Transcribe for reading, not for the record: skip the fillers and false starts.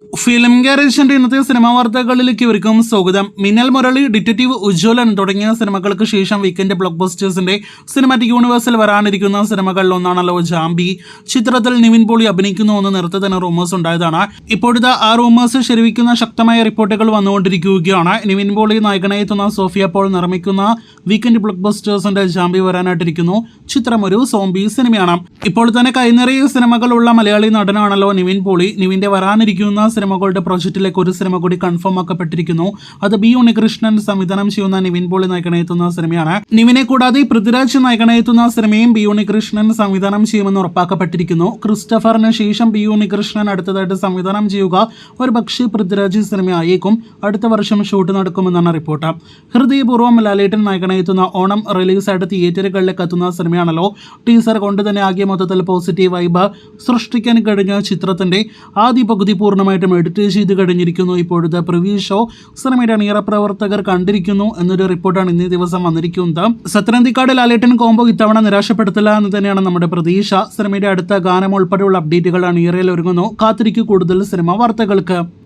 Film ഗാരേജിന്റെ ഇന്നത്തെ cinema വാർത്തകളിലേക്ക് ഇവർക്കും സ്വാഗതം. മിന്നൽ മുരളി, ഡിറ്റക്റ്റീവ് ഉജ്ജ്വലൻ തുടങ്ങിയ സിനിമകൾക്ക് ശേഷം വീക്കെൻഡ് ബ്ലോക്ക് ബസ്റ്റേഴ്സിന്റെ സിനിമാറ്റിക് യൂണിവേഴ്സിൽ വരാനിരിക്കുന്ന സിനിമകളിൽ ഒന്നാണല്ലോ ജാംബി. ചിത്രത്തിൽ നിവിൻ പോളി അഭിനയിക്കുന്നു എന്ന് നേരത്തെ തന്നെ റൂമേഴ്സ് ഉണ്ടായതാണ്. ഇപ്പോഴത്തെ ആ റൂമേഴ്സ് ശരിവയ്ക്കുന്ന ശക്തമായ റിപ്പോർട്ടുകൾ വന്നുകൊണ്ടിരിക്കുകയാണ്. നിവിൻ പോളി നായകനായെത്തുന്ന സോഫിയ പോൾ നിർമ്മിക്കുന്ന വീക്കെൻഡ് ബ്ലോക്ക് ബസ്റ്റേഴ്സിന്റെ ജാംബി വരാനായിട്ടിരിക്കുന്നു. ചിത്രം ഒരു സോംബി സിനിമയാണ്. ഇപ്പോൾ തന്നെ കൈനിറയ സിനിമകളുള്ള മലയാളി നടനാണല്ലോ നിവിൻ പോളി. നിവിന്റെ വരാനിരിക്കുന്ന സിനിമകളുടെ പ്രൊജക്റ്റിലേക്ക് ഒരു സിനിമ കൂടി കൺഫേം ആക്കപ്പെട്ടിരിക്കുന്നു. അത് ബി ഉണ്ണികൃഷ്ണൻ സംവിധാനം ചെയ്യുന്ന നിവിൻ പോളി നായകനെത്തുന്ന സിനിമയാണ്. നിവിനെ കൂടാതെ പൃഥ്വിരാജ് നായകനെത്തുന്ന സിനിമയും ബി ഉണ്ണികൃഷ്ണൻ സംവിധാനം ചെയ്യുമെന്ന് ഉറപ്പാക്കപ്പെട്ടിരിക്കുന്നു. ക്രിസ്റ്റഫറിന് ശേഷം ബി ഉണ്ണികൃഷ്ണൻ അടുത്തതായിട്ട് സംവിധാനം ചെയ്യുക ഒരു പക്ഷേ പൃഥ്വിരാജ് സിനിമയായേക്കും. അടുത്ത വർഷം ഷൂട്ട് നടക്കുമെന്നാണ് റിപ്പോർട്ട്. ഹൃദയപൂർവ്വം ലാലേട്ടൻ നായകനെത്തുന്ന ഓണം റിലീസായിട്ട് തിയേറ്ററുകളിലേക്ക് എത്തുന്ന സിനിമയാണല്ലോ. ടീസർ കൊണ്ട് തന്നെ ആകെ മൊത്തത്തിൽ പോസിറ്റീവ് വൈബ് സൃഷ്ടിക്കാൻ കഴിഞ്ഞ ചിത്രത്തിന്റെ ആദ്യ പകുതി പൂർണ്ണമായിട്ടും എഡിറ്റ് ചെയ്ത് കഴിഞ്ഞിരിക്കുന്നു. ഇപ്പോഴത്തെ പ്രിവ്യൂ ഷോ സിനിമയുടെ അണിയറ പ്രവർത്തകർ കണ്ടിരിക്കുന്നു എന്നൊരു റിപ്പോർട്ടാണ് ഇന്നേ ദിവസം വന്നിരിക്കുന്നത്. സത്യനന്ദിക്കാട് ലാലേട്ടൻ കോംബോ ഇത്തവണ നിരാശപ്പെടുത്തില്ല എന്ന് തന്നെയാണ് നമ്മുടെ പ്രതീക്ഷ. സിനിമയുടെ അടുത്ത ഗാനം ഉൾപ്പെടെയുള്ള അപ്ഡേറ്റുകൾ അണിയറയിൽ ഒരുങ്ങുന്നു. കാത്തിരിക്കൂ കൂടുതൽ സിനിമാ വാർത്തകൾക്ക്.